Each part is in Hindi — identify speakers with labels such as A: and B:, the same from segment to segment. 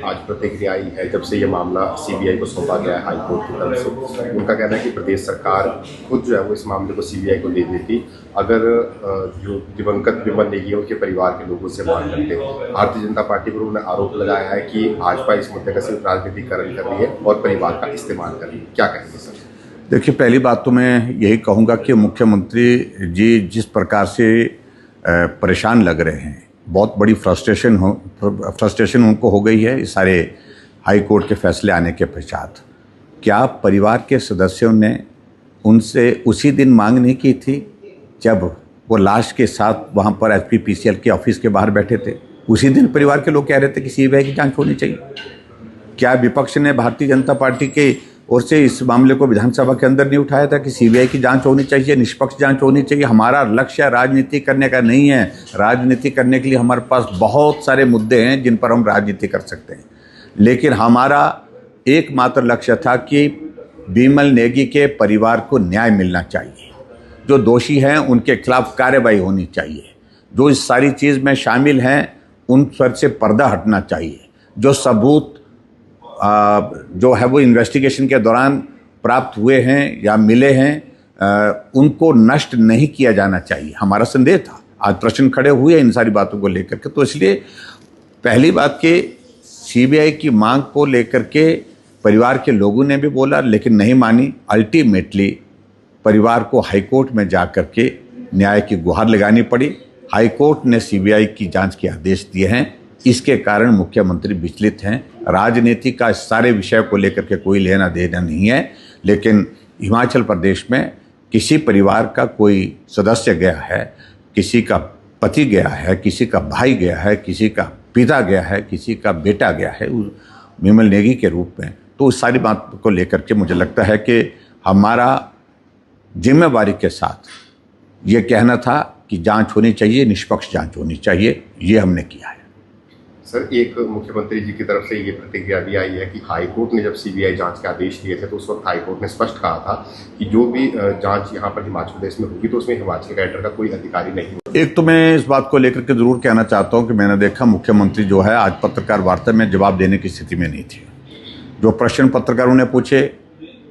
A: आज प्रतिक्रिया आई है जब से ये मामला सीबीआई को सौंपा गया है हाई कोर्ट की तरफ से। उनका कहना है कि प्रदेश सरकार खुद जो है वो इस मामले को सीबीआई को दे देती अगर जो दिवंगत विमल नेगी उनके परिवार के लोगों से मांग करते। भारतीय जनता पार्टी पर उन्होंने आरोप लगाया है कि भाजपा इस मुद्दे का सिर्फ राजनीतिकरण कर रही है और परिवार का इस्तेमाल कर रही है। क्या कहेंगे सर?
B: देखिए, पहली बात तो मैं यही कहूँगा कि मुख्यमंत्री जी जिस प्रकार से परेशान लग रहे हैं, बहुत बड़ी फ्रस्ट्रेशन उनको हो गई है इस सारे हाई कोर्ट के फैसले आने के पश्चात। क्या परिवार के सदस्यों ने उनसे उसी दिन मांग नहीं की थी जब वो लाश के साथ वहाँ पर एचपीपीसीएल के ऑफिस के बाहर बैठे थे? उसी दिन परिवार के लोग कह रहे थे कि सीबीआई की जांच होनी चाहिए। क्या विपक्ष ने भारतीय जनता पार्टी के ओर से इस मामले को विधानसभा के अंदर नहीं उठाया था कि सीबीआई की जांच होनी चाहिए, निष्पक्ष जांच होनी चाहिए? हमारा लक्ष्य राजनीति करने का नहीं है। राजनीति करने के लिए हमारे पास बहुत सारे मुद्दे हैं जिन पर हम राजनीति कर सकते हैं, लेकिन हमारा एकमात्र लक्ष्य था कि विमल नेगी के परिवार को न्याय मिलना चाहिए। जो दोषी हैं उनके खिलाफ कार्रवाई होनी चाहिए। जो इस सारी चीज़ में शामिल हैं उन पर से पर्दा हटना चाहिए। जो सबूत जो है वो इन्वेस्टिगेशन के दौरान प्राप्त हुए हैं या मिले हैं उनको नष्ट नहीं किया जाना चाहिए, हमारा संदेह था। आज प्रश्न खड़े हुए इन सारी बातों को लेकर के, तो इसलिए पहली बात कि सीबीआई की मांग को लेकर के परिवार के लोगों ने भी बोला लेकिन नहीं मानी। अल्टीमेटली परिवार को हाईकोर्ट में जा कर के न्याय की गुहार लगानी पड़ी। हाईकोर्ट ने सीबीआई की जांच के आदेश दिए हैं, इसके कारण मुख्यमंत्री विचलित हैं। राजनीति का इस सारे विषय को लेकर के कोई लेना देना नहीं है, लेकिन हिमाचल प्रदेश में किसी परिवार का कोई सदस्य गया है, किसी का पति गया है, किसी का भाई गया है, किसी का पिता गया है, किसी का बेटा गया है विमल नेगी के रूप में, तो उस सारी बात को लेकर के मुझे लगता है कि हमारा जिम्मेवारी के साथ ये कहना था कि जांच होनी चाहिए, निष्पक्ष जांच होनी चाहिए। ये हमने किया है।
A: सर, एक मुख्यमंत्री जी की तरफ से ये प्रतिक्रिया भी आई है कि हाईकोर्ट ने जब सीबीआई जांच के आदेश दिए थे तो उस वक्त हाईकोर्ट ने स्पष्ट कहा था कि जो भी जांच यहाँ पर हिमाचल प्रदेश में होगी तो उसमें हिमाचल कैडर का कोई अधिकारी नहीं होगा।
B: एक तो मैं इस बात को लेकर के जरूर कहना चाहता हूँ कि मैंने देखा मुख्यमंत्री जो है आज पत्रकार वार्ता में जवाब देने की स्थिति में नहीं थी। जो प्रश्न पत्रकारों ने पूछे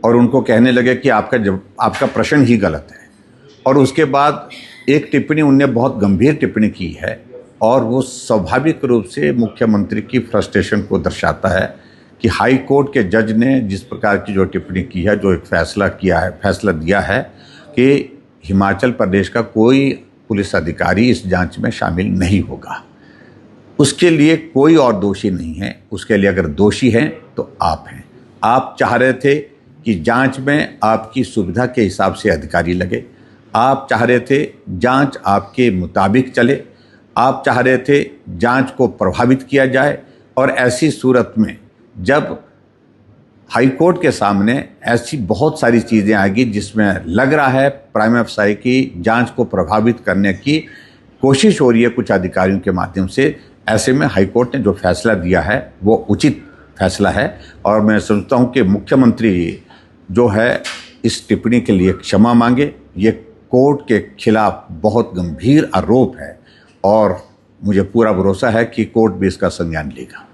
B: और उनको कहने लगे कि आपका प्रश्न ही गलत है, और उसके बाद एक टिप्पणी उनने बहुत गंभीर टिप्पणी की है और वो स्वाभाविक रूप से मुख्यमंत्री की फ्रस्ट्रेशन को दर्शाता है कि हाई कोर्ट के जज ने जिस प्रकार की जो टिप्पणी की है, जो एक फैसला दिया है कि हिमाचल प्रदेश का कोई पुलिस अधिकारी इस जांच में शामिल नहीं होगा, उसके लिए कोई और दोषी नहीं है। उसके लिए अगर दोषी हैं तो आप हैं। आप चाह रहे थे कि जांच में आपकी सुविधा के हिसाब से अधिकारी लगे, आप चाह रहे थे जांच आपके मुताबिक चले, आप चाह रहे थे जांच को प्रभावित किया जाए, और ऐसी सूरत में जब हाईकोर्ट के सामने ऐसी बहुत सारी चीज़ें आएगी जिसमें लग रहा है प्राइमा फेसाई की जांच को प्रभावित करने की कोशिश हो रही है कुछ अधिकारियों के माध्यम से, ऐसे में हाईकोर्ट ने जो फैसला दिया है वो उचित फैसला है। और मैं समझता हूँ कि मुख्यमंत्री जो है इस टिप्पणी के लिए क्षमा मांगे। ये कोर्ट के खिलाफ बहुत गंभीर आरोप है और मुझे पूरा भरोसा है कि कोर्ट भी इसका संज्ञान लेगा।